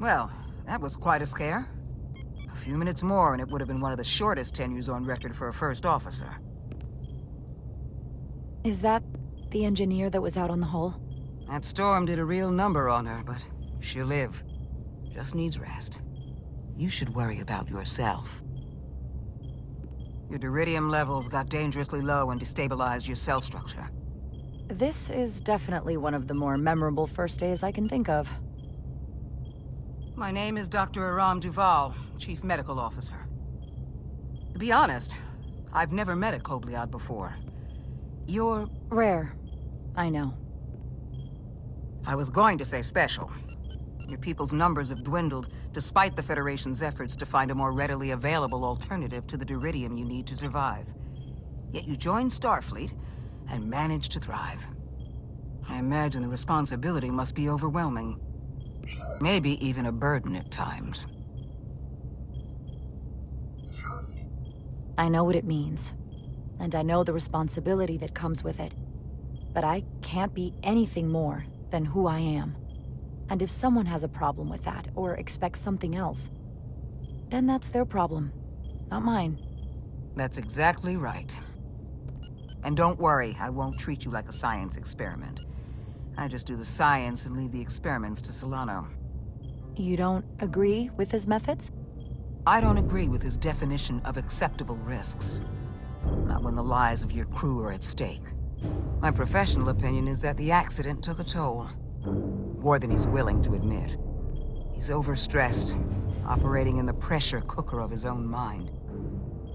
Well, that was quite a scare. A few minutes more and it would have been one of the shortest tenures on record for a first officer. Is that the engineer that was out on the hull? That storm did a real number on her, but she'll live. Just needs rest. You should worry about yourself. Your duridium levels got dangerously low and destabilized your cell structure. This is definitely one of the more memorable first days I can think of. My name is Dr. Aram Duval, Chief Medical Officer. To be honest, I've never met a Kobliad before. You're... Rare. I know. I was going to say special. Your people's numbers have dwindled, despite the Federation's efforts to find a more readily available alternative to the duridium you need to survive. Yet you joined Starfleet, and managed to thrive. I imagine the responsibility must be overwhelming. Maybe even a burden at times. I know what it means. And I know the responsibility that comes with it. But I can't be anything more than who I am. And if someone has a problem with that, or expects something else, then that's their problem, not mine. That's exactly right. And don't worry, I won't treat you like a science experiment. I just do the science and leave the experiments to Solano. You don't agree with his methods? I don't agree with his definition of acceptable risks. Not when the lives of your crew are at stake. My professional opinion is that the accident took a toll. More than he's willing to admit. He's overstressed, operating in the pressure cooker of his own mind.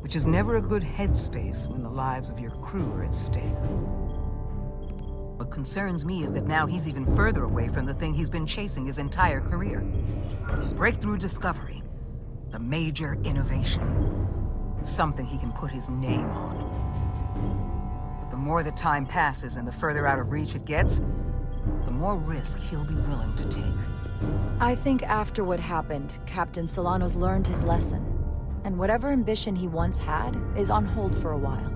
Which is never a good headspace when the lives of your crew are at stake. What concerns me is that now he's even further away from the thing he's been chasing his entire career. Breakthrough discovery. A major innovation. Something he can put his name on. But the more the time passes and the further out of reach it gets, the more risk he'll be willing to take. I think after what happened, Captain Solano's learned his lesson. And whatever ambition he once had is on hold for a while.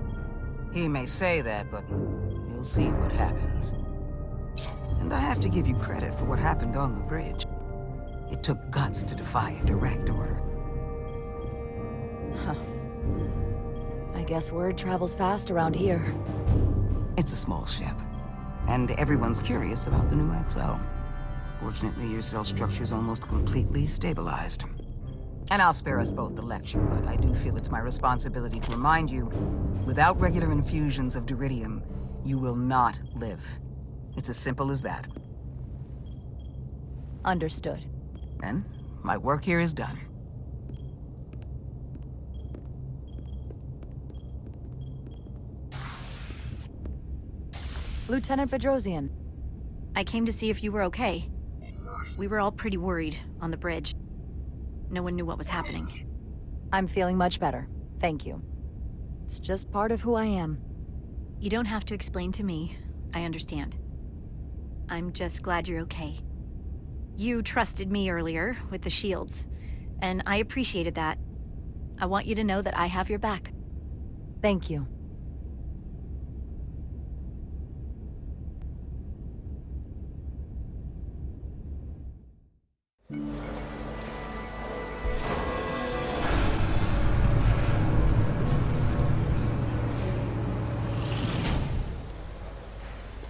He may say that, but you'll see what happens. And I have to give you credit for what happened on the bridge. It took guts to defy a direct order. Huh. I guess word travels fast around here. It's a small ship, and everyone's curious about the new XO. Fortunately, your cell structure's almost completely stabilized. And I'll spare us both the lecture, but I do feel it's my responsibility to remind you, without regular infusions of duridium, you will not live. It's as simple as that. Understood. Then, my work here is done. Lieutenant Bedrosian. I came to see if you were okay. We were all pretty worried on the bridge. No one knew what was happening. I'm feeling much better. Thank you. It's just part of who I am. You don't have to explain to me. I understand. I'm just glad you're okay. You trusted me earlier with the shields, and I appreciated that. I want you to know that I have your back. Thank you.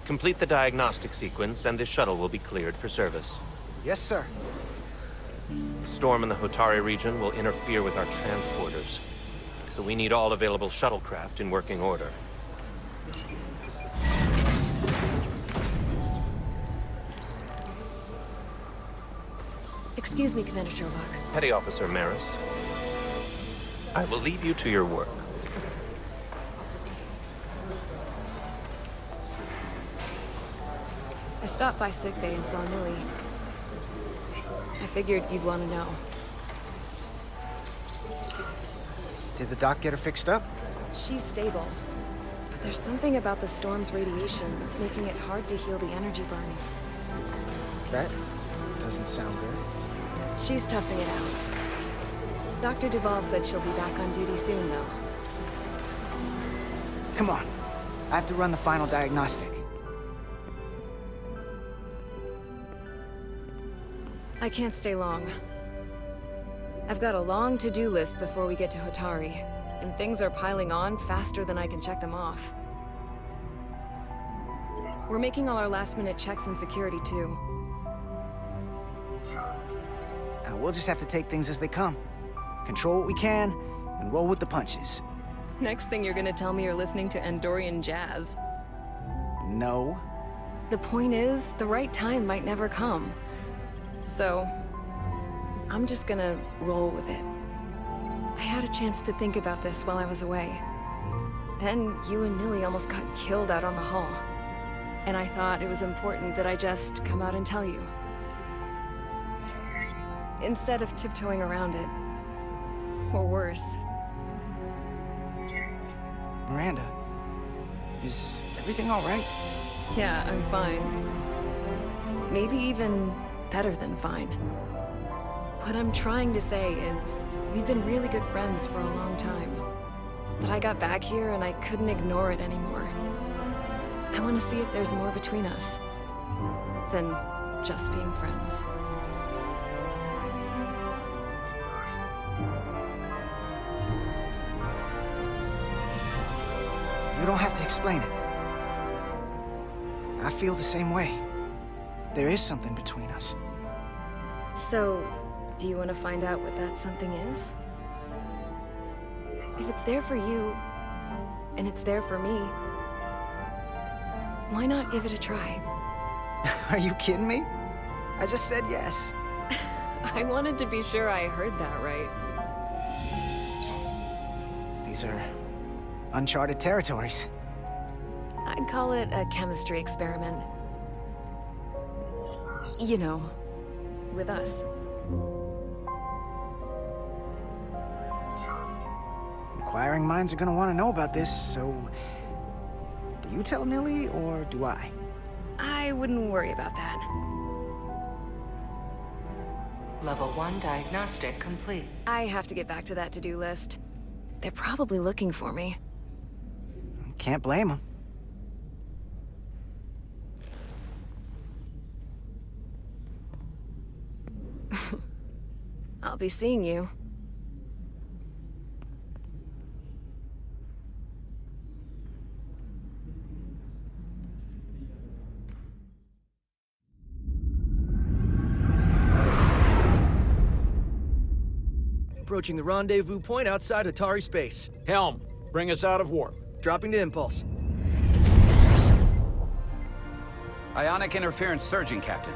Complete the diagnostic sequence, and this shuttle will be cleared for service. Yes, sir. The storm in the Hotari region will interfere with our transporters, so we need all available shuttlecraft in working order. Excuse me, Commander Sherlock. Petty Officer Maris, I will leave you to your work. I stopped by sickbay and saw Millie. I figured you'd want to know. Did the doc get her fixed up? She's stable. But there's something about the storm's radiation that's making it hard to heal the energy burns. That doesn't sound good. She's toughing it out. Dr. Duval said she'll be back on duty soon, though. Come on. I have to run the final diagnostic. I can't stay long. I've got a long to-do list before we get to Hotari, and things are piling on faster than I can check them off. We're making all our last-minute checks and security, too. We'll just have to take things as they come. Control what we can, and roll with the punches. Next thing you're gonna tell me you're listening to Andorian jazz. No. The point is, the right time might never come. So, I'm just gonna roll with it. I had a chance to think about this while I was away. Then you and Millie almost got killed out on the hull. And I thought it was important that I just come out and tell you. Instead of tiptoeing around it. Or worse. Miranda, is everything all right? Yeah, I'm fine. Maybe even better than fine. What I'm trying to say is, we've been really good friends for a long time. But I got back here and I couldn't ignore it anymore. I want to see if there's more between us than just being friends. You don't have to explain it. I feel the same way. There is something between us. So, do you want to find out what that something is? If it's there for you, and it's there for me, why not give it a try? Are you kidding me? I just said yes. I wanted to be sure I heard that right. These are uncharted territories. I'd call it a chemistry experiment. You know, with us. Inquiring minds are gonna want to know about this, so... Do you tell Nilly, or do I? I wouldn't worry about that. Level 1 diagnostic complete. I have to get back to that to-do list. They're probably looking for me. Can't blame them. I'll be seeing you. Approaching the rendezvous point outside Atari space. Helm, bring us out of warp. Dropping to impulse. Ionic interference surging, Captain.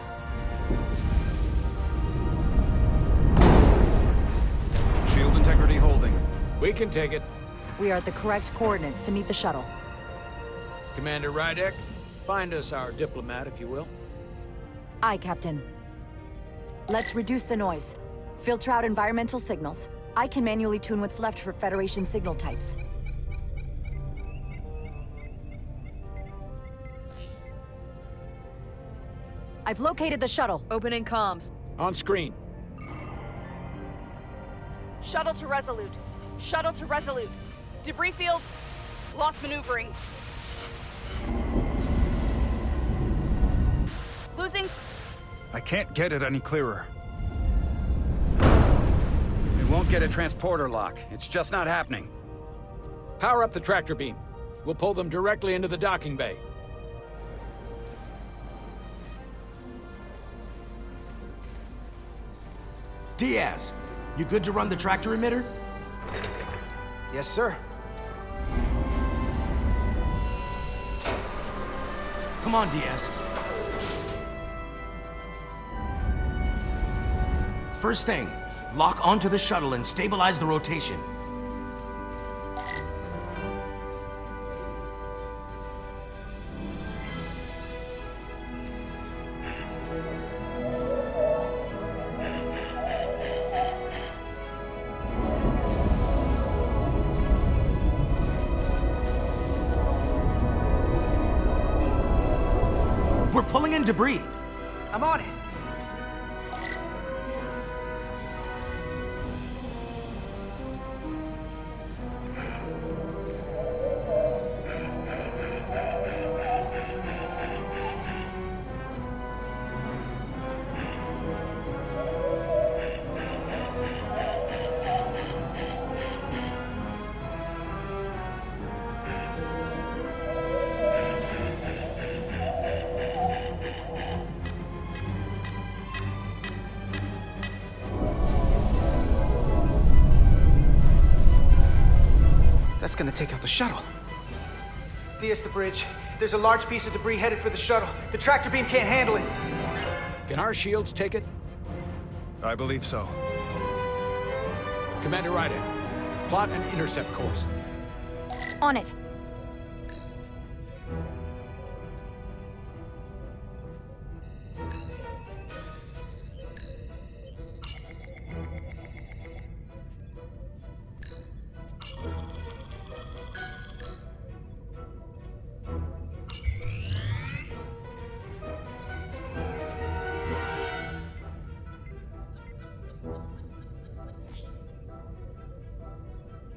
Shield integrity holding. We can take it. We are at the correct coordinates to meet the shuttle. Commander Rydek, find us our diplomat, if you will. Aye, Captain. Let's reduce the noise. Filter out environmental signals. I can manually tune what's left for Federation signal types. I've located the shuttle. Opening comms. On screen. Shuttle to Resolute. Shuttle to Resolute. Debris field. Lost maneuvering. Losing. I can't get it any clearer. We won't get a transporter lock. It's just not happening. Power up the tractor beam. We'll pull them directly into the docking bay. Diaz, you good to run the tractor emitter? Yes, sir. Come on, Diaz. First thing, lock onto the shuttle and stabilize the rotation. We're pulling in debris. I'm on it. That's gonna take out the shuttle. DS the bridge. There's a large piece of debris headed for the shuttle. The tractor beam can't handle it. Can our shields take it? I believe so. Commander Ryder, plot an intercept course. On it.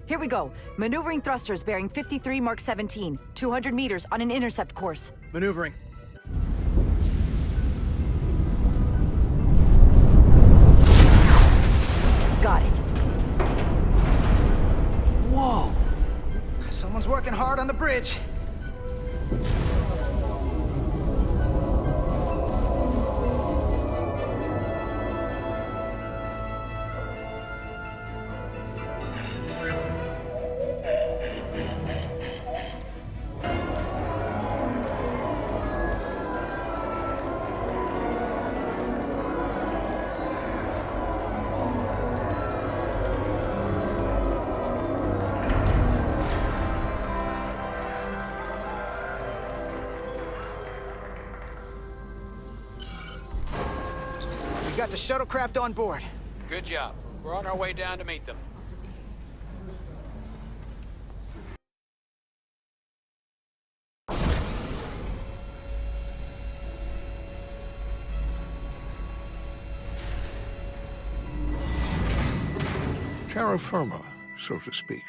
Here we go. Maneuvering thrusters bearing 53 Mark 17. 200 meters on an intercept course. Maneuvering. Got it. Whoa! Someone's working hard on the bridge. We got the shuttlecraft on board. Good job. We're on our way down to meet them. Terra firma, so to speak.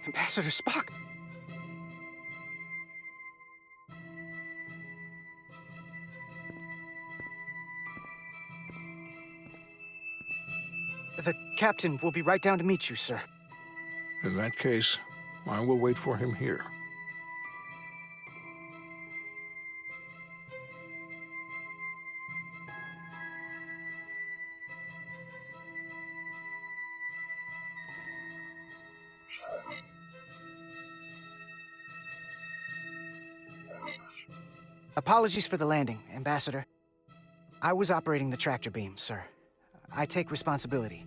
Ambassador Spock. The captain will be right down to meet you, sir. In that case, I will wait for him here. Apologies for the landing, Ambassador. I was operating the tractor beam, sir. I take responsibility.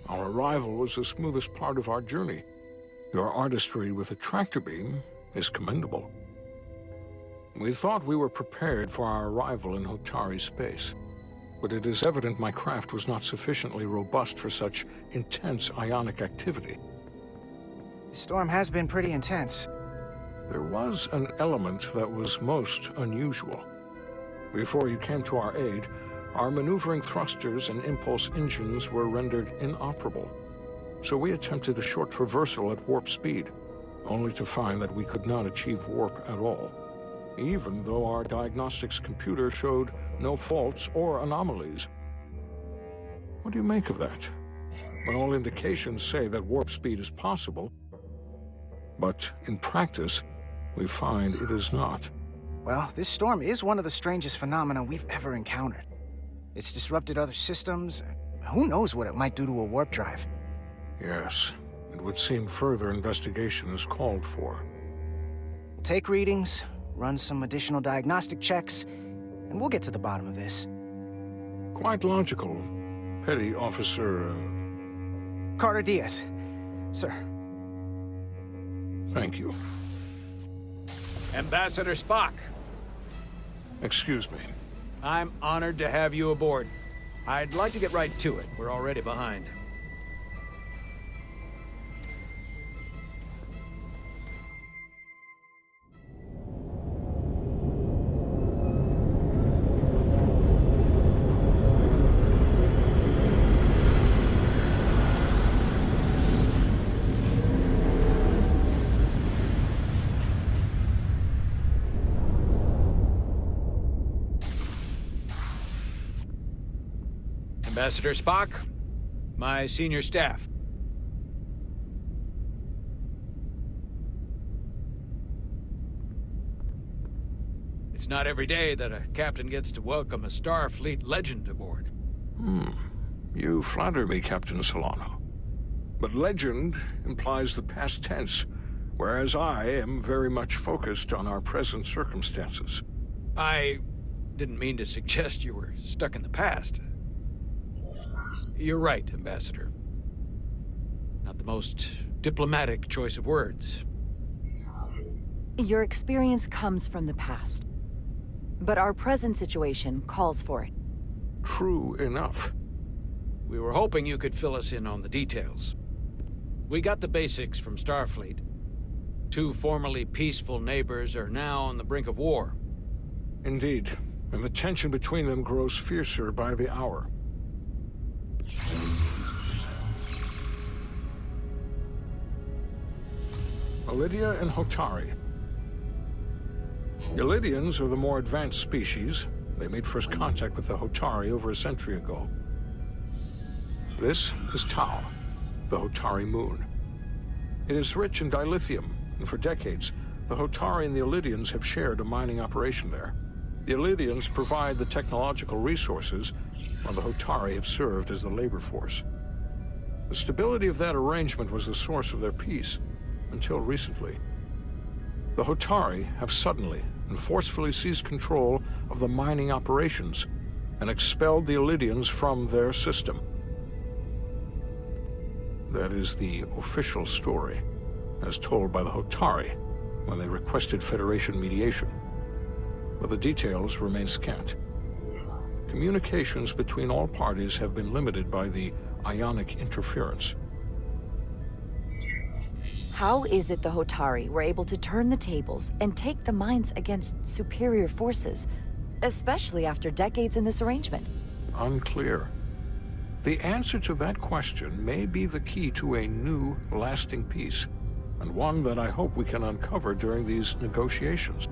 Our arrival was the smoothest part of our journey. Your artistry with a tractor beam is commendable. We thought we were prepared for our arrival in Hotari space, but it is evident my craft was not sufficiently robust for such intense ionic activity. The storm has been pretty intense. There was an element that was most unusual. Before you came to our aid, our maneuvering thrusters and impulse engines were rendered inoperable. So we attempted a short traversal at warp speed, only to find that we could not achieve warp at all, even though our diagnostics computer showed no faults or anomalies. What do you make of that? When all indications say that warp speed is possible, but in practice, we find it is not. Well, this storm is one of the strangest phenomena we've ever encountered. It's disrupted other systems. Who knows what it might do to a warp drive? Yes, it would seem further investigation is called for. We'll take readings, run some additional diagnostic checks, and we'll get to the bottom of this. Quite logical, Petty Officer... Carter Diaz. Sir. Thank you. Ambassador Spock. Excuse me. I'm honored to have you aboard. I'd like to get right to it. We're already behind. Ambassador Spock, my senior staff. It's not every day that a captain gets to welcome a Starfleet legend aboard. You flatter me, Captain Solano. But legend implies the past tense, whereas I am very much focused on our present circumstances. I didn't mean to suggest you were stuck in the past. You're right, Ambassador. Not the most diplomatic choice of words. Your experience comes from the past. But our present situation calls for it. True enough. We were hoping you could fill us in on the details. We got the basics from Starfleet. Two formerly peaceful neighbors are now on the brink of war. Indeed, and the tension between them grows fiercer by the hour. Ilidia and Hotari. Ilidians are the more advanced species. They made first contact with the Hotari over a century ago. This is Tau, the Hotari moon. It is rich in dilithium, and for decades, the Hotari and the Ilidians have shared a mining operation there. The Ilidians provide the technological resources, while the Hotari have served as the labor force. The stability of that arrangement was the source of their peace, until recently. The Hotari have suddenly and forcefully seized control of the mining operations and expelled the Ilidians from their system. That is the official story, as told by the Hotari when they requested Federation mediation. But the details remain scant. Communications between all parties have been limited by the ionic interference. How is it the Hotari were able to turn the tables and take the mines against superior forces, especially after decades in this arrangement? Unclear. The answer to that question may be the key to a new, lasting peace, and one that I hope we can uncover during these negotiations.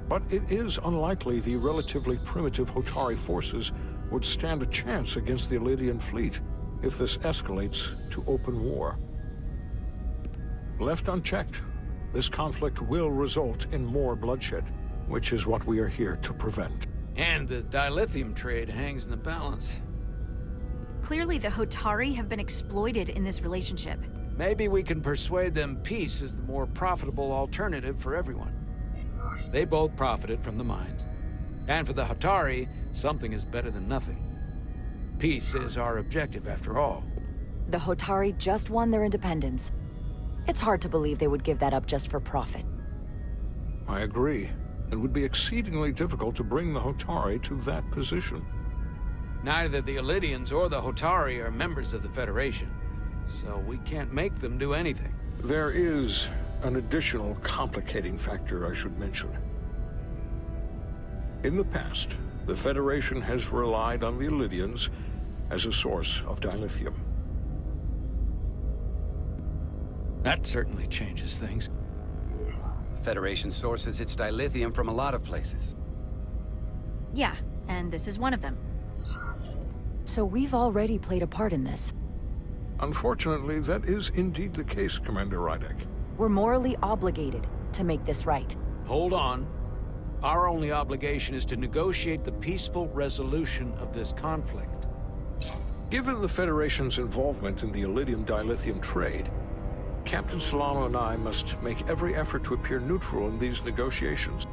But it is unlikely the relatively primitive Hotari forces would stand a chance against the Ilidian fleet if this escalates to open war. Left unchecked, this conflict will result in more bloodshed, which is what we are here to prevent. And the dilithium trade hangs in the balance. Clearly, the Hotari have been exploited in this relationship. Maybe we can persuade them peace is the more profitable alternative for everyone. They both profited from the mines. And for the Hotari, something is better than nothing. Peace is our objective, after all. The Hotari just won their independence. It's hard to believe they would give that up just for profit. I agree. It would be exceedingly difficult to bring the Hotari to that position. Neither the Ilidians or the Hotari are members of the Federation, so we can't make them do anything. There is an additional complicating factor I should mention. In the past, the Federation has relied on the Ilidians as a source of dilithium. That certainly changes things. Federation sources its dilithium from a lot of places. Yeah, and this is one of them. So we've already played a part in this. Unfortunately, that is indeed the case, Commander Rydek. We're morally obligated to make this right. Hold on. Our only obligation is to negotiate the peaceful resolution of this conflict. Given the Federation's involvement in the Ilidium dilithium trade, Captain Solano and I must make every effort to appear neutral in these negotiations.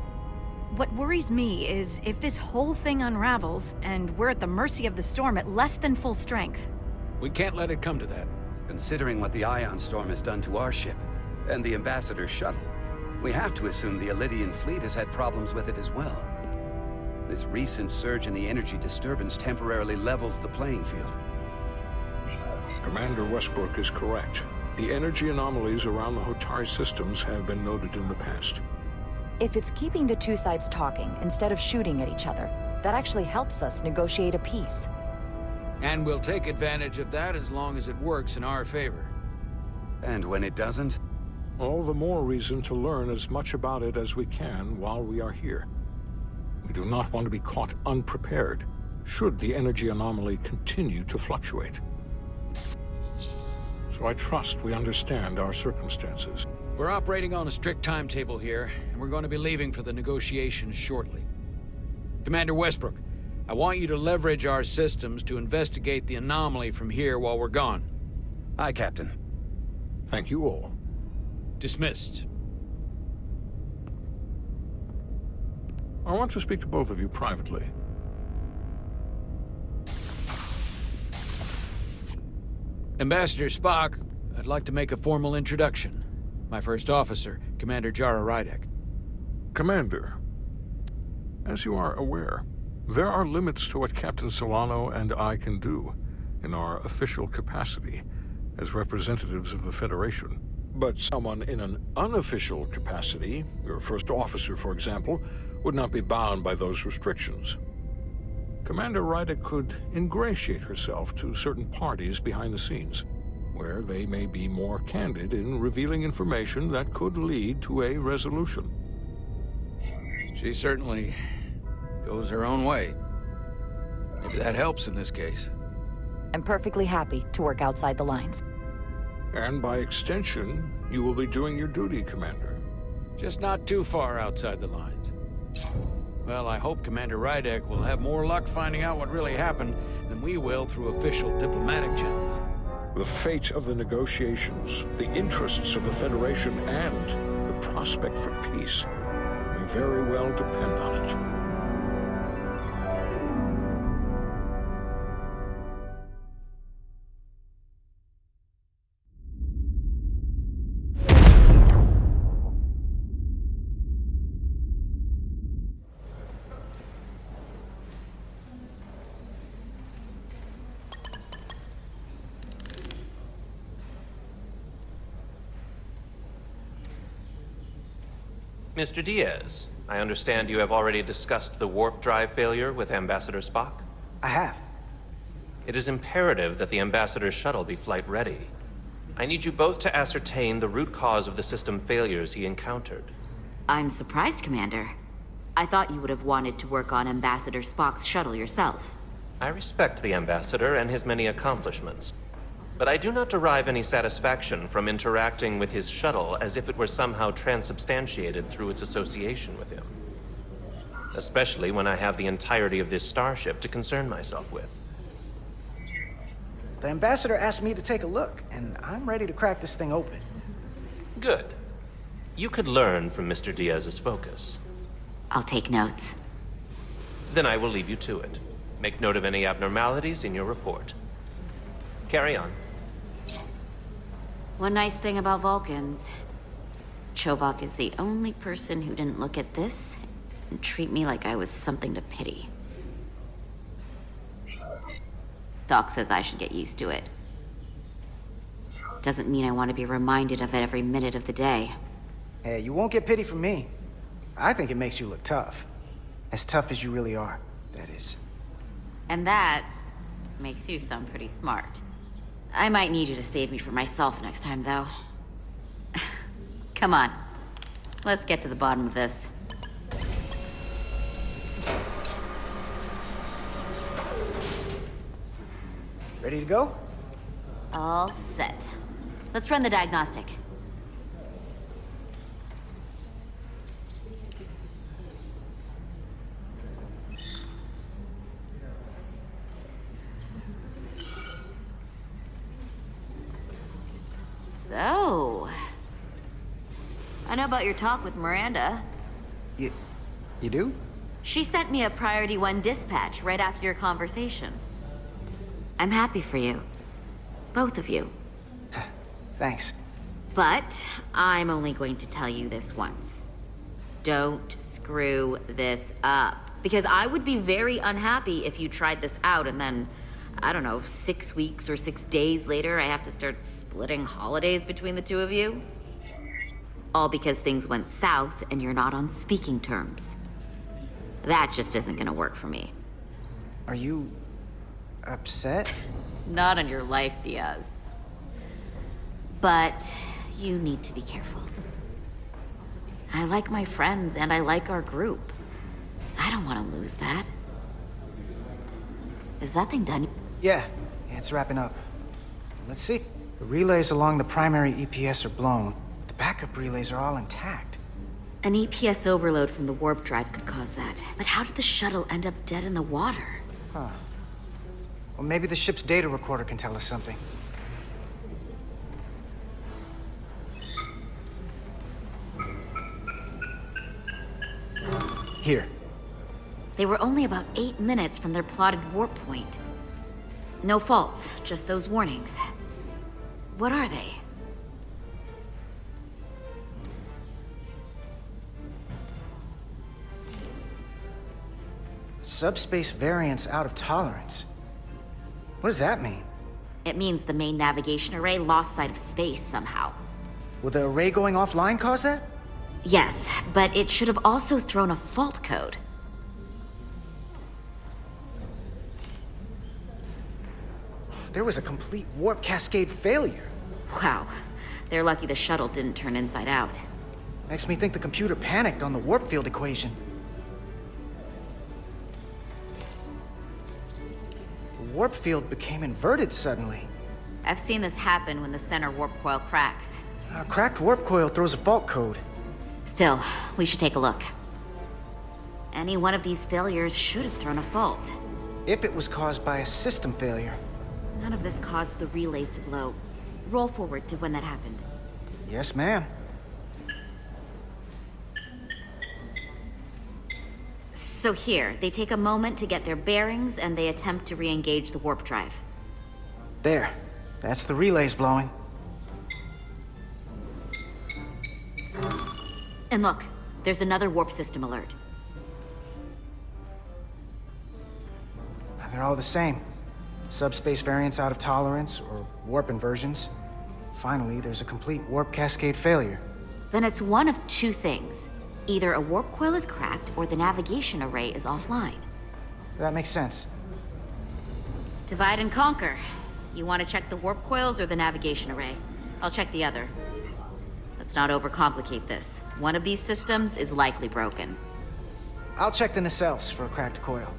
What worries me is if this whole thing unravels, and we're at the mercy of the storm at less than full strength. We can't let it come to that. Considering what the ion storm has done to our ship, and the Ambassador's shuttle, we have to assume the Ilidian fleet has had problems with it as well. This recent surge in the energy disturbance temporarily levels the playing field. Commander Westbrook is correct. The energy anomalies around the Hotari systems have been noted in the past. If it's keeping the two sides talking instead of shooting at each other, that actually helps us negotiate a peace. And we'll take advantage of that as long as it works in our favor. And when it doesn't? All the more reason to learn as much about it as we can while we are here. We do not want to be caught unprepared, should the energy anomaly continue to fluctuate. So I trust we understand our circumstances. We're operating on a strict timetable here, and we're going to be leaving for the negotiations shortly. Commander Westbrook, I want you to leverage our systems to investigate the anomaly from here while we're gone. Aye, Captain. Thank you all. Dismissed. I want to speak to both of you privately. Ambassador Spock, I'd like to make a formal introduction. My first officer, Commander Jara Rydek. Commander, as you are aware, there are limits to what Captain Solano and I can do in our official capacity as representatives of the Federation. But someone in an unofficial capacity, your first officer, for example, would not be bound by those restrictions. Commander Rydek could ingratiate herself to certain parties behind the scenes, where they may be more candid in revealing information that could lead to a resolution. She certainly goes her own way. Maybe that helps in this case. I'm perfectly happy to work outside the lines. And by extension, you will be doing your duty, Commander. Just not too far outside the lines. Well, I hope Commander Rydek will have more luck finding out what really happened than we will through official diplomatic channels. The fate of the negotiations, the interests of the Federation, and the prospect for peace may very well depend on it. Mr. Diaz, I understand you have already discussed the warp drive failure with Ambassador Spock? I have. It is imperative that the Ambassador's shuttle be flight ready. I need you both to ascertain the root cause of the system failures he encountered. I'm surprised, Commander. I thought you would have wanted to work on Ambassador Spock's shuttle yourself. I respect the Ambassador and his many accomplishments, but I do not derive any satisfaction from interacting with his shuttle as if it were somehow transubstantiated through its association with him. Especially when I have the entirety of this starship to concern myself with. The Ambassador asked me to take a look, and I'm ready to crack this thing open. Good. You could learn from Mr. Diaz's focus. I'll take notes. Then I will leave you to it. Make note of any abnormalities in your report. Carry on. One nice thing about Vulcans. Chovak is the only person who didn't look at this and treat me like I was something to pity. Doc says I should get used to it. Doesn't mean I want to be reminded of it every minute of the day. Hey, you won't get pity from me. I think it makes you look tough. As tough as you really are, that is. And that makes you sound pretty smart. I might need you to save me from myself next time, though. Come on. Let's get to the bottom of this. Ready to go? All set. Let's run the diagnostic. So, I know about your talk with Miranda. You do? She sent me a Priority 1 dispatch right after your conversation. I'm happy for you. Both of you. Thanks. But I'm only going to tell you this once. Don't screw this up. Because I would be very unhappy if you tried this out and then, I don't know, 6 weeks or 6 days later, I have to start splitting holidays between the two of you. All because things went south and you're not on speaking terms. That just isn't gonna work for me. Are you upset? Not on your life, Diaz. But you need to be careful. I like my friends and I like our group. I don't want to lose that. Is that thing done? Yeah, it's wrapping up. Let's see. The relays along the primary EPS are blown. The backup relays are all intact. An EPS overload from the warp drive could cause that. But how did the shuttle end up dead in the water? Huh. Well, maybe the ship's data recorder can tell us something. Here. They were only about 8 minutes from their plotted warp point. No faults, just those warnings. What are they? Subspace variance out of tolerance. What does that mean? It means the main navigation array lost sight of space somehow. Will the array going offline cause that? Yes, but it should have also thrown a fault code. There was a complete warp cascade failure. Wow. They're lucky the shuttle didn't turn inside out. Makes me think the computer panicked on the warp field equation. The warp field became inverted suddenly. I've seen this happen when the center warp coil cracks. A cracked warp coil throws a fault code. Still, we should take a look. Any one of these failures should have thrown a fault. If it was caused by a system failure. None of this caused the relays to blow. Roll forward to when that happened. Yes, ma'am. So here, they take a moment to get their bearings and they attempt to re-engage the warp drive. There. That's the relays blowing. And look, there's another warp system alert. They're all the same. Subspace variance out of tolerance, or warp inversions. Finally, there's a complete warp cascade failure. Then it's one of two things. Either a warp coil is cracked, or the navigation array is offline. That makes sense. Divide and conquer. You want to check the warp coils or the navigation array? I'll check the other. Let's not overcomplicate this. One of these systems is likely broken. I'll check the nacelles for a cracked coil.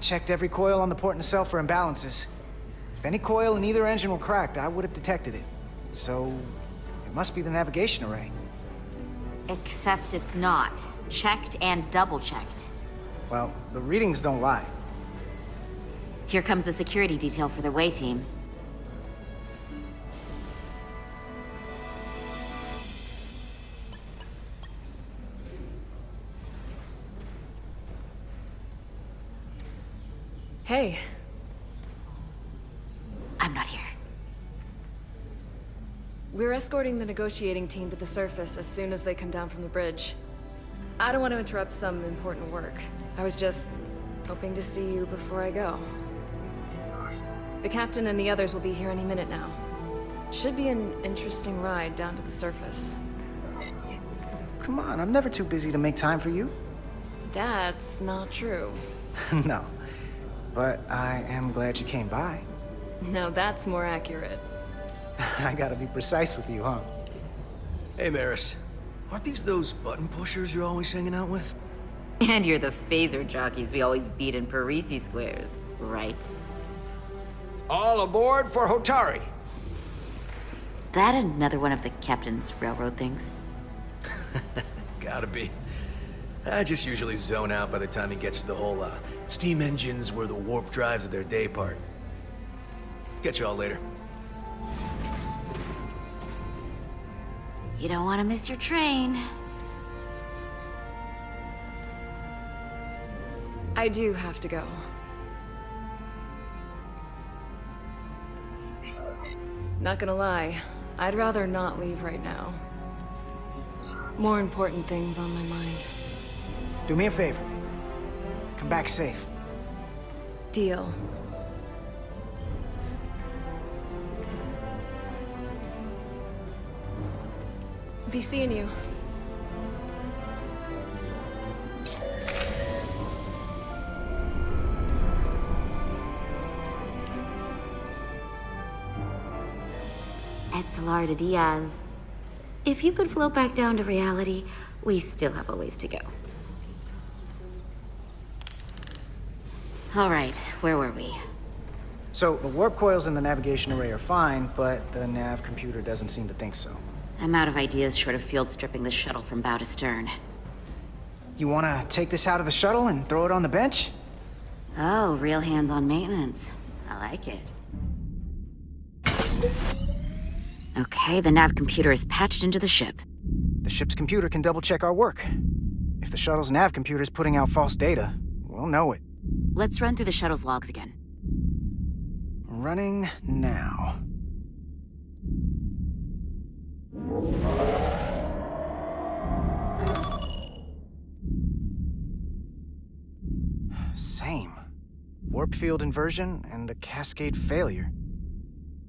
checked every coil on the port nacelle for imbalances. If any coil in either engine were cracked, I would have detected it. So, it must be the navigation array. Except it's not. Checked and double-checked. Well, the readings don't lie. Here comes the security detail for the way team. Hey. I'm not here. We're escorting the negotiating team to the surface as soon as they come down from the bridge. I don't want to interrupt some important work. I was just hoping to see you before I go. The captain and the others will be here any minute now. Should be an interesting ride down to the surface. Come on, I'm never too busy to make time for you. That's not true. No. But I am glad you came by. Now that's more accurate. I gotta be precise with you, huh? Hey, Maris. Aren't these those button pushers you're always hanging out with? And you're the phaser jockeys we always beat in Parisi squares, right? All aboard for Hotari. That another one of the captain's railroad things? Gotta be. I just usually zone out by the time he gets to the whole, steam engines were the warp drives of their day part. Catch y'all later. You don't want to miss your train. I do have to go. Not gonna lie, I'd rather not leave right now. More important things on my mind. Do me a favor. Come back safe. Deal. Be seeing you. Etzelarda Diaz. If you could float back down to reality, we still have a ways to go. All right, where were we? So, the warp coils in the navigation array are fine, but the nav computer doesn't seem to think so. I'm out of ideas short of field stripping the shuttle from bow to stern. You wanna take this out of the shuttle and throw it on the bench? Oh, real hands-on maintenance. I like it. Okay, the nav computer is patched into the ship. The ship's computer can double-check our work. If the shuttle's nav computer is putting out false data, we'll know it. Let's run through the shuttle's logs again. Running now. Same. Warp field inversion and a cascade failure.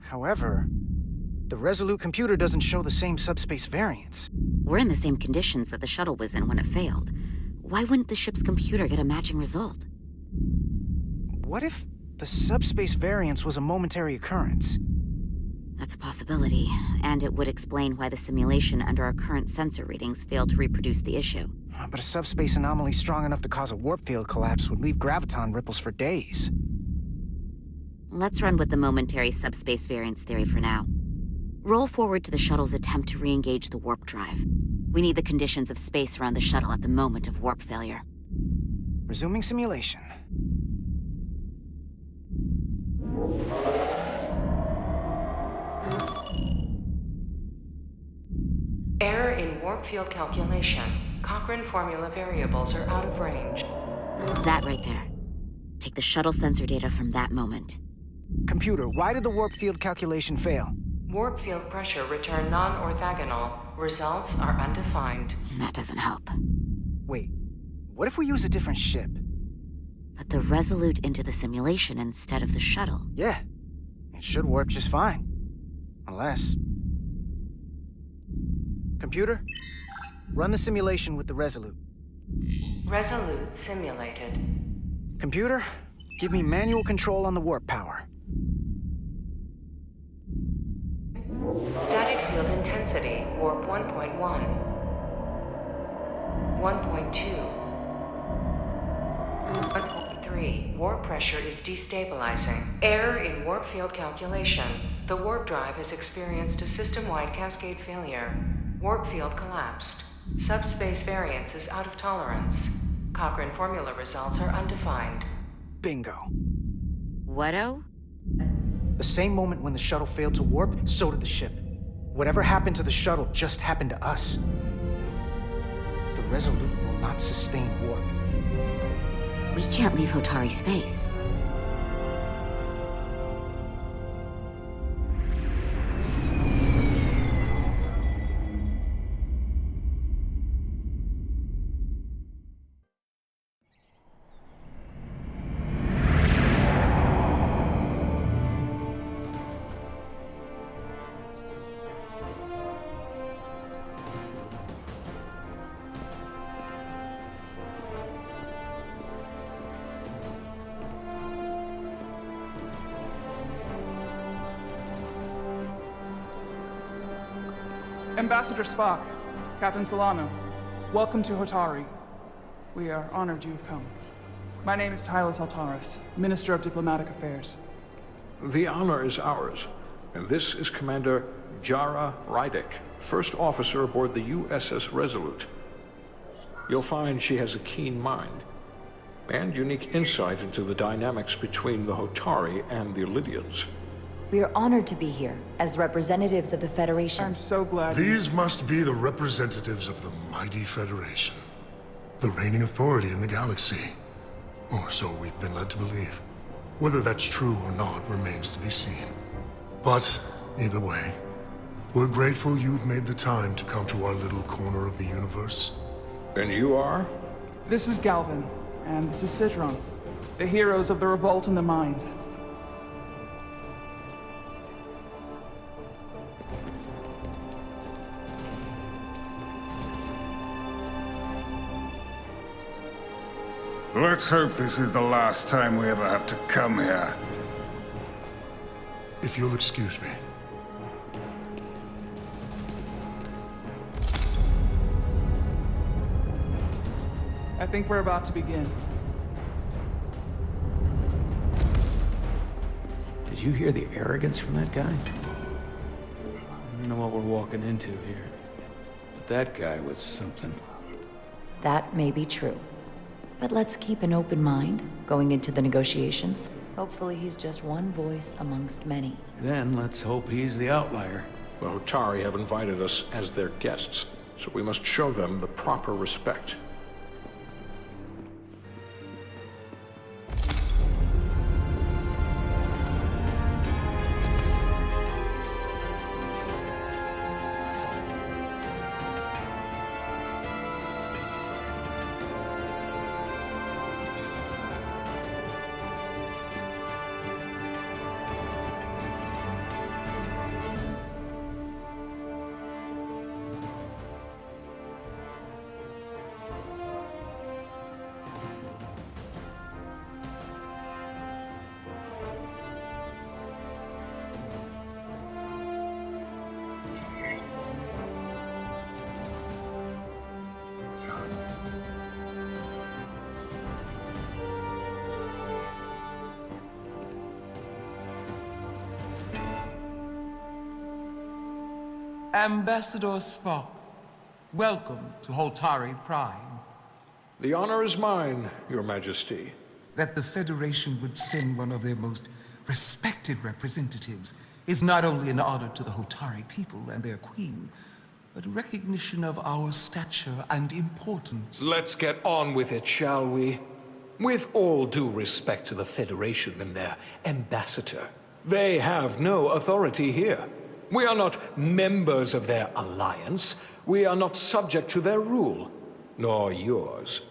However, the Resolute computer doesn't show the same subspace variance. We're in the same conditions that the shuttle was in when it failed. Why wouldn't the ship's computer get a matching result? What if the subspace variance was a momentary occurrence? That's a possibility, and it would explain why the simulation under our current sensor readings failed to reproduce the issue. But a subspace anomaly strong enough to cause a warp field collapse would leave graviton ripples for days. Let's run with the momentary subspace variance theory for now. Roll forward to the shuttle's attempt to re-engage the warp drive. We need the conditions of space around the shuttle at the moment of warp failure. Resuming simulation. Error in warp field calculation. Cochrane formula variables are out of range. That right there. Take the shuttle sensor data from that moment. Computer, why did the warp field calculation fail? Warp field pressure returned non-orthogonal. Results are undefined. That doesn't help. Wait, what if we use a different ship? Put the Resolute into the simulation instead of the shuttle. Yeah, it should warp just fine. Unless... Computer, run the simulation with the Resolute. Resolute simulated. Computer, give me manual control on the warp power. Static field intensity, warp 1.1. 1.2. 1.3, Warp pressure is destabilizing. Error in warp field calculation. The warp drive has experienced a system-wide cascade failure. Warp field collapsed. Subspace variance is out of tolerance. Cochrane formula results are undefined. Bingo. What-o? The same moment when the shuttle failed to warp, so did the ship. Whatever happened to the shuttle just happened to us. The Resolute will not sustain warp. We can't leave Hotari space. Ambassador Spock, Captain Solano, welcome to Hotari. We are honored you've come. My name is Tyler Saltaris, Minister of Diplomatic Affairs. The honor is ours, and this is Commander Jara Rydick, first officer aboard the USS Resolute. You'll find she has a keen mind, and unique insight into the dynamics between the Hotari and the Illydians. We are honored to be here as representatives of the Federation. I'm so glad. These must be the representatives of the mighty Federation, the reigning authority in the galaxy. Or so we've been led to believe. Whether that's true or not remains to be seen. But either way, we're grateful you've made the time to come to our little corner of the universe. And you are? This is Galvin, and this is Citron, the heroes of the revolt in the mines. Let's hope this is the last time we ever have to come here. If you'll excuse me. I think we're about to begin. Did you hear the arrogance from that guy? I don't know what we're walking into here, but that guy was something. That may be true. But let's keep an open mind going into the negotiations. Hopefully he's just one voice amongst many. Then let's hope he's the outlier. The Hotari have invited us as their guests, so we must show them the proper respect. Ambassador Spock, welcome to Hotari Prime. The honor is mine, Your Majesty. That the Federation would send one of their most respected representatives is not only an honor to the Hotari people and their queen, but a recognition of our stature and importance. Let's get on with it, shall we? With all due respect to the Federation and their ambassador, they have no authority here. We are not members of their alliance. We are not subject to their rule, nor yours.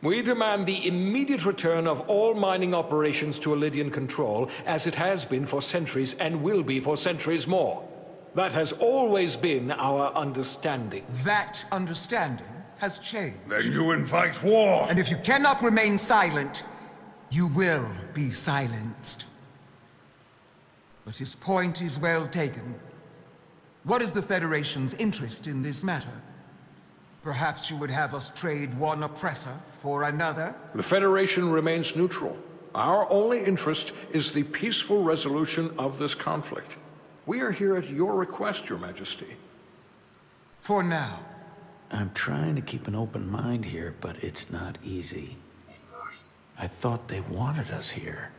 We demand the immediate return of all mining operations to Illydian control, as it has been for centuries and will be for centuries more. That has always been our understanding. That understanding has changed. Then you invite war! And if you cannot remain silent, you will be silenced. But his point is well taken. What is the Federation's interest in this matter? Perhaps you would have us trade one oppressor for another? The Federation remains neutral. Our only interest is the peaceful resolution of this conflict. We are here at your request, Your Majesty. For now. I'm trying to keep an open mind here, but it's not easy. I thought they wanted us here.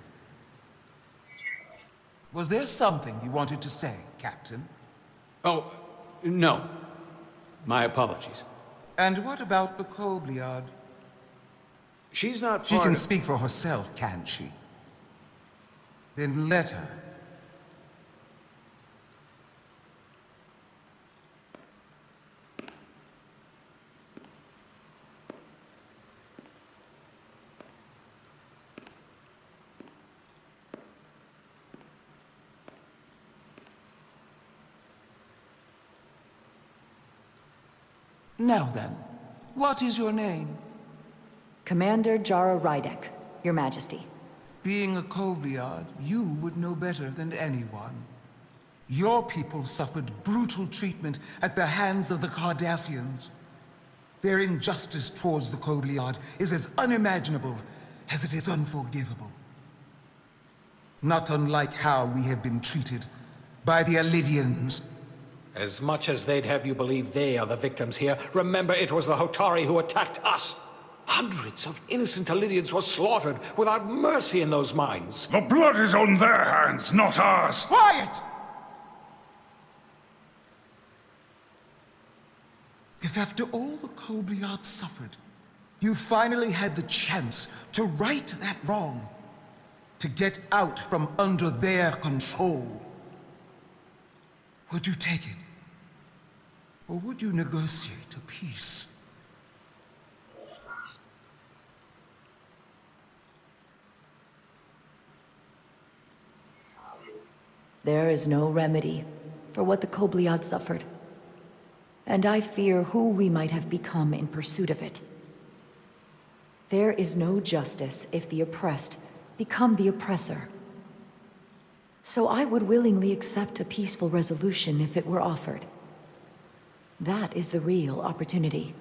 Was there something you wanted to say, Captain? Oh, no. My apologies. And what about the Kobliad? She's not She part can of... speak for herself, can't she? Then let her. Now then, what is your name? Commander Jara Rydek, Your Majesty. Being a Kobliad, you would know better than anyone. Your people suffered brutal treatment at the hands of the Cardassians. Their injustice towards the Kobliad is as unimaginable as it is unforgivable. Not unlike how we have been treated by the Alidians. As much as they'd have you believe they are the victims here, remember it was the Hotari who attacked us. Hundreds of innocent Alidians were slaughtered without mercy in those mines. The blood is on their hands, not ours. Quiet! If after all the Kobliad suffered, you finally had the chance to right that wrong, to get out from under their control, would you take it? Or would you negotiate a peace? There is no remedy for what the Kobliad suffered. And I fear who we might have become in pursuit of it. There is no justice if the oppressed become the oppressor. So I would willingly accept a peaceful resolution if it were offered. That is the real opportunity.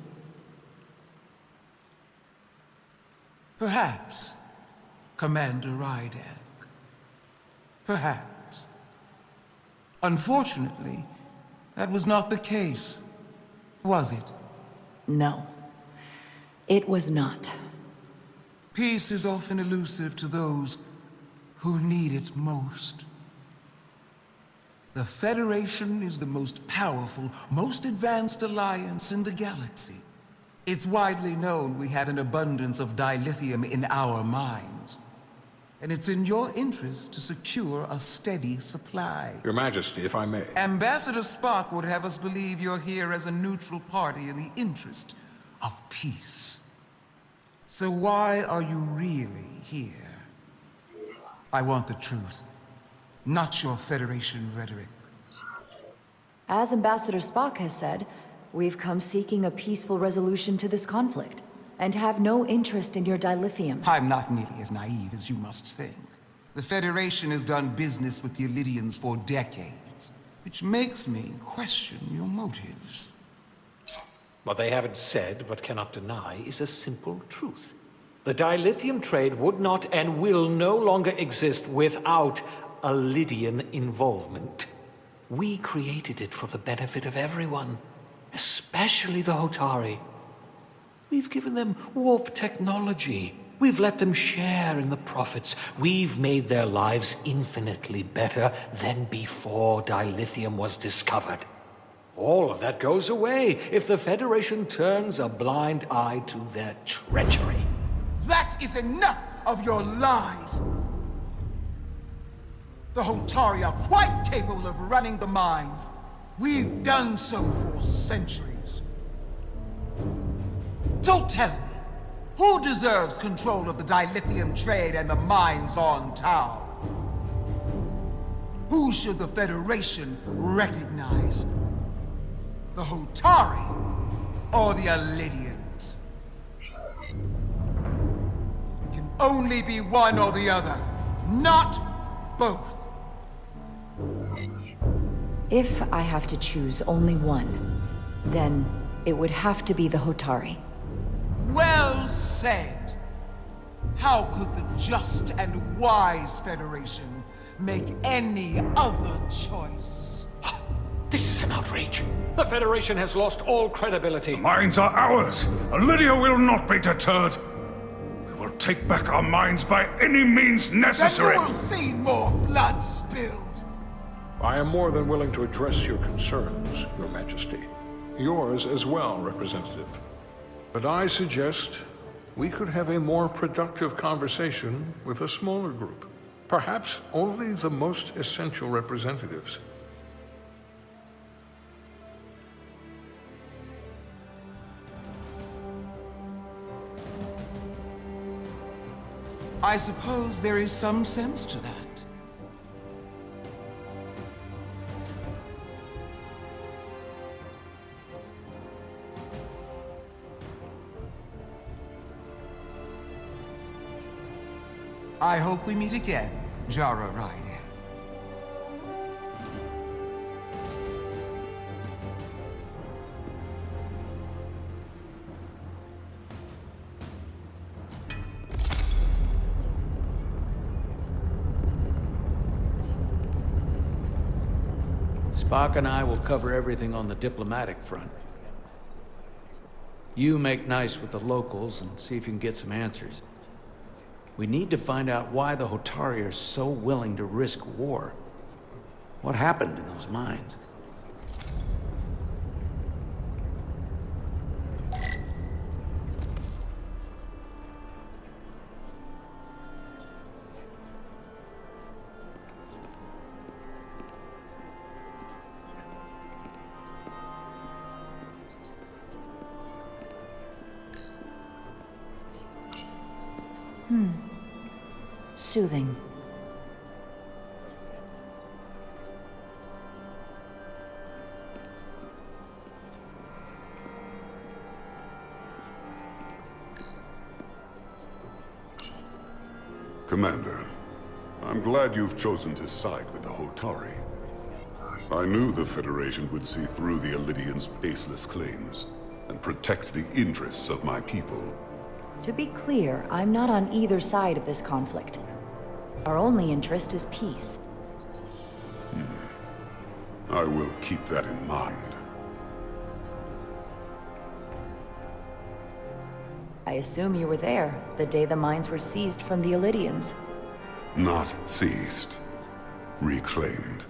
Perhaps, Commander Rydek. Perhaps. Unfortunately, that was not the case, was it? No, it was not. Peace is often elusive to those who need it most. The Federation is the most powerful, most advanced alliance in the galaxy. It's widely known we have an abundance of dilithium in our mines. And it's in your interest to secure a steady supply. Your Majesty, if I may. Ambassador Spock would have us believe you're here as a neutral party in the interest of peace. So why are you really here? I want the truth, not your Federation rhetoric. As Ambassador Spock has said, we've come seeking a peaceful resolution to this conflict, and have no interest in your dilithium. I'm not nearly as naive as you must think. The Federation has done business with the Alidians for decades, which makes me question your motives. What they haven't said, but cannot deny, is a simple truth. The dilithium trade would not and will no longer exist without Alidian involvement. We created it for the benefit of everyone, especially the Hotari. We've given them warp technology. We've let them share in the profits. We've made their lives infinitely better than before dilithium was discovered. All of that goes away if the Federation turns a blind eye to their treachery. That is enough of your lies! The Hotari are quite capable of running the mines. We've done so for centuries. So tell me, who deserves control of the dilithium trade and the mines on Tau? Who should the Federation recognize? The Hotari or the Alidians? It can only be one or the other, not both. If I have to choose only one, then it would have to be the Hotari. Well said. How could the just and wise Federation make any other choice? This is an outrage. The Federation has lost all credibility. The mines are ours. Lydia will not be deterred. We will take back our mines by any means necessary. Then you will see more blood spilled. I am more than willing to address your concerns, Your Majesty. Yours as well, Representative. But I suggest we could have a more productive conversation with a smaller group. Perhaps only the most essential representatives. I suppose there is some sense to that. I hope we meet again, Jara Ryder. Spock and I will cover everything on the diplomatic front. You make nice with the locals and see if you can get some answers. We need to find out why the Hotari are so willing to risk war. What happened in those mines? Soothing. Commander, I'm glad you've chosen to side with the Hotari. I knew the Federation would see through the Elydians' baseless claims and protect the interests of my people. To be clear, I'm not on either side of this conflict. Our only interest is peace. I will keep that in mind. I assume you were there, the day the mines were seized from the Elydians. Not seized. Reclaimed.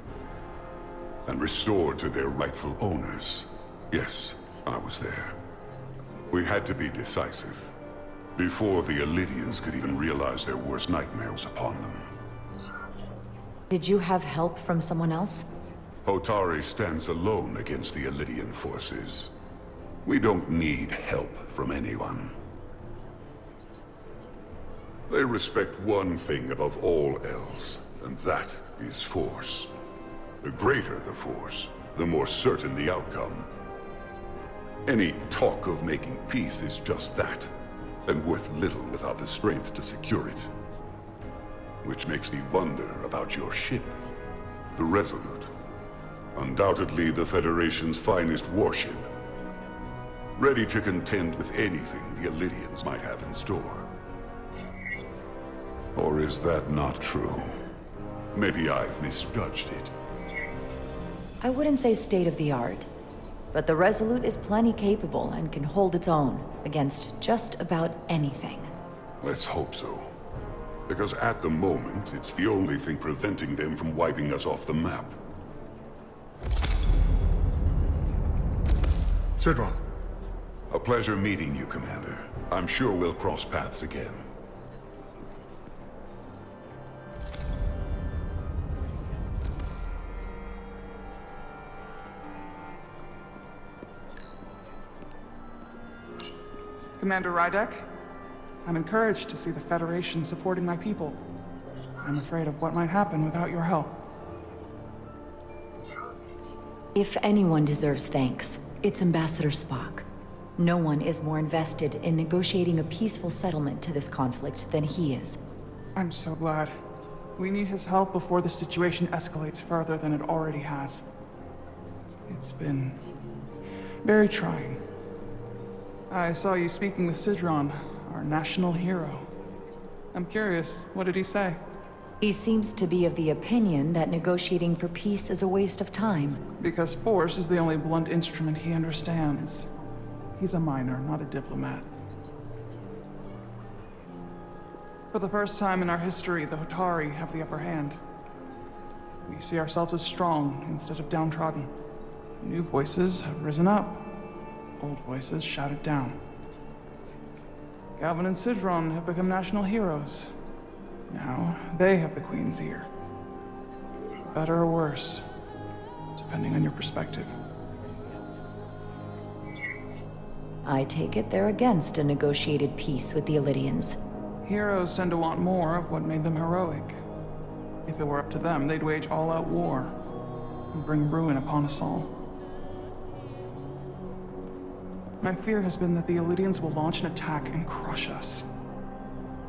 And restored to their rightful owners. Yes, I was there. We had to be decisive. Before the Elydians could even realize their worst nightmare was upon them. Did you have help from someone else? Hotari stands alone against the Elydian forces. We don't need help from anyone. They respect one thing above all else, and that is force. The greater the force, the more certain the outcome. Any talk of making peace is just that, and worth little without the strength to secure it. Which makes me wonder about your ship, the Resolute. Undoubtedly the Federation's finest warship. Ready to contend with anything the Elydians might have in store. Or is that not true? Maybe I've misjudged it. I wouldn't say state-of-the-art, but the Resolute is plenty capable and can hold its own against just about anything. Let's hope so. Because at the moment, it's the only thing preventing them from wiping us off the map. Sidron. A pleasure meeting you, Commander. I'm sure we'll cross paths again. Commander Rydek, I'm encouraged to see the Federation supporting my people. I'm afraid of what might happen without your help. If anyone deserves thanks, it's Ambassador Spock. No one is more invested in negotiating a peaceful settlement to this conflict than he is. I'm so glad. We need his help before the situation escalates further than it already has. It's been very trying. I saw you speaking with Sidron, our national hero. I'm curious, what did he say? He seems to be of the opinion that negotiating for peace is a waste of time. Because force is the only blunt instrument he understands. He's a miner, not a diplomat. For the first time in our history, the Hotari have the upper hand. We see ourselves as strong instead of downtrodden. New voices have risen up. Old voices shouted down. Galvin and Sidron have become national heroes. Now, they have the Queen's ear. Better or worse, depending on your perspective. I take it they're against a negotiated peace with the Illidians. Heroes tend to want more of what made them heroic. If it were up to them, they'd wage all-out war and bring ruin upon us all. My fear has been that the Illidians will launch an attack and crush us.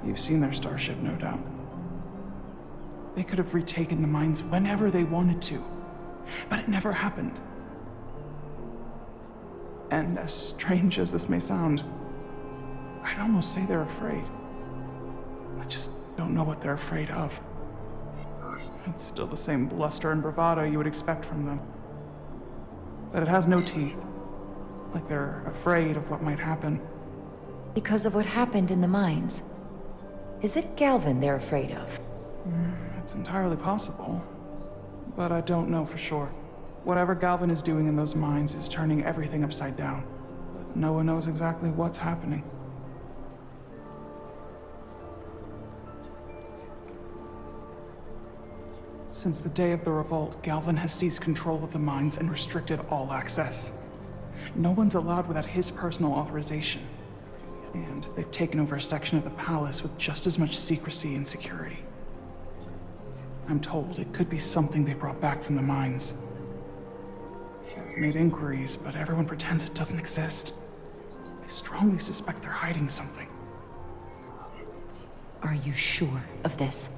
You've seen their starship, no doubt. They could have retaken the mines whenever they wanted to, but it never happened. And as strange as this may sound, I'd almost say they're afraid. I just don't know what they're afraid of. It's still the same bluster and bravado you would expect from them. But it has no teeth. Like they're afraid of what might happen. Because of what happened in the mines. Is it Galvin they're afraid of? It's entirely possible. But I don't know for sure. Whatever Galvin is doing in those mines is turning everything upside down. But no one knows exactly what's happening. Since the day of the revolt, Galvin has seized control of the mines and restricted all access. No one's allowed without his personal authorization. And they've taken over a section of the palace with just as much secrecy and security. I'm told it could be something they brought back from the mines. I've made inquiries, but everyone pretends it doesn't exist. I strongly suspect they're hiding something. Are you sure of this?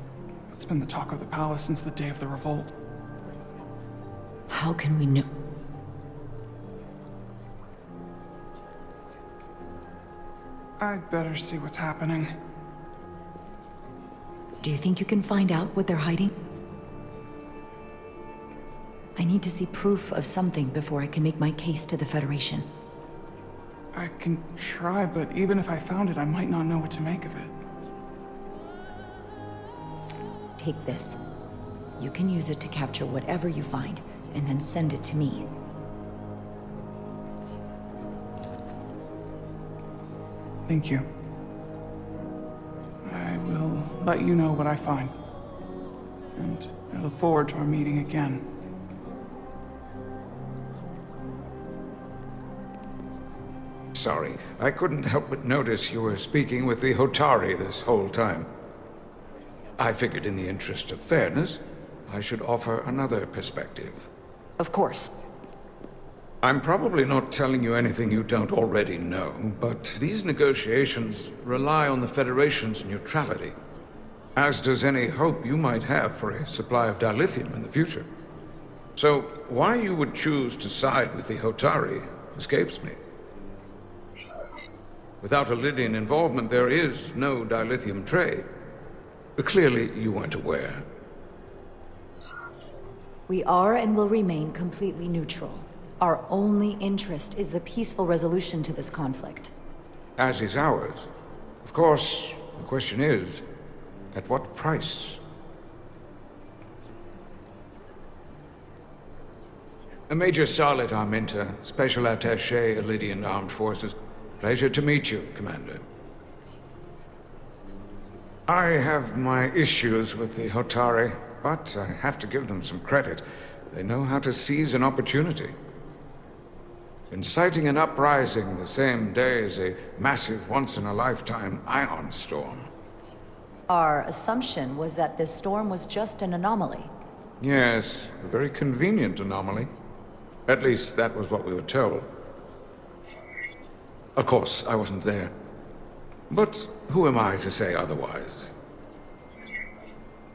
It's been the talk of the palace since the day of the revolt. How can we know? I'd better see what's happening. Do you think you can find out what they're hiding? I need to see proof of something before I can make my case to the Federation. I can try, but even if I found it, I might not know what to make of it. Take this. You can use it to capture whatever you find, and then send it to me. Thank you. I will let you know what I find. And I look forward to our meeting again. Sorry, I couldn't help but notice you were speaking with the Hotari this whole time. I figured in the interest of fairness, I should offer another perspective. Of course. I'm probably not telling you anything you don't already know, but these negotiations rely on the Federation's neutrality, as does any hope you might have for a supply of dilithium in the future. So, why you would choose to side with the Hotari escapes me. Without Illidian involvement, there is no dilithium trade. But clearly, you weren't aware. We are and will remain completely neutral. Our only interest is the peaceful resolution to this conflict. As is ours. Of course, the question is, at what price? Major Salit Arminta, Special Attaché, Illidian Armed Forces. Pleasure to meet you, Commander. I have my issues with the Hotari, but I have to give them some credit. They know how to seize an opportunity. Inciting an uprising the same day as a massive, once-in-a-lifetime ion storm. Our assumption was that this storm was just an anomaly. Yes, a very convenient anomaly. At least that was what we were told. Of course, I wasn't there. But who am I to say otherwise?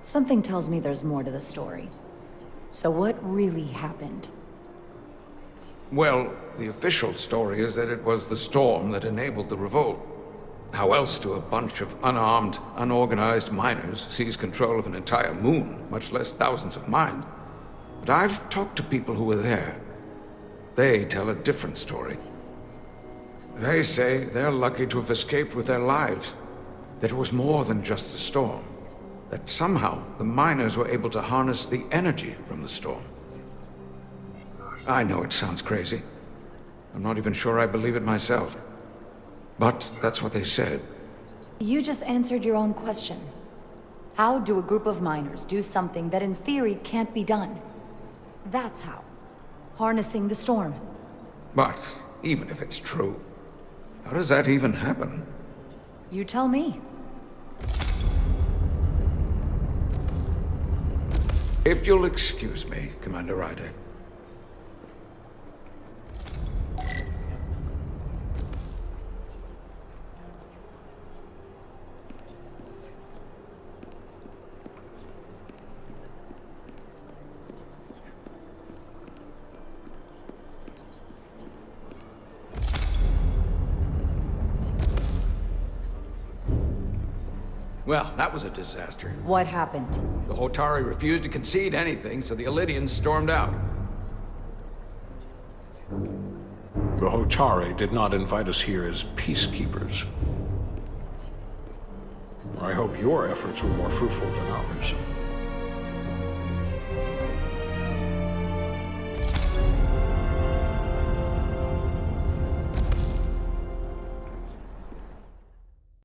Something tells me there's more to the story. So what really happened? Well, the official story is that it was the storm that enabled the revolt. How else do a bunch of unarmed, unorganized miners seize control of an entire moon, much less thousands of mines? But I've talked to people who were there. They tell a different story. They say they're lucky to have escaped with their lives. That it was more than just the storm. That somehow the miners were able to harness the energy from the storm. I know it sounds crazy. I'm not even sure I believe it myself. But that's what they said. You just answered your own question. How do a group of miners do something that in theory can't be done? That's how. Harnessing the storm. But even if it's true, how does that even happen? You tell me. If you'll excuse me, Commander Ryder. Well, that was a disaster. What happened? The Hotari refused to concede anything, so the Elydians stormed out. The Hotari did not invite us here as peacekeepers. I hope your efforts were more fruitful than ours.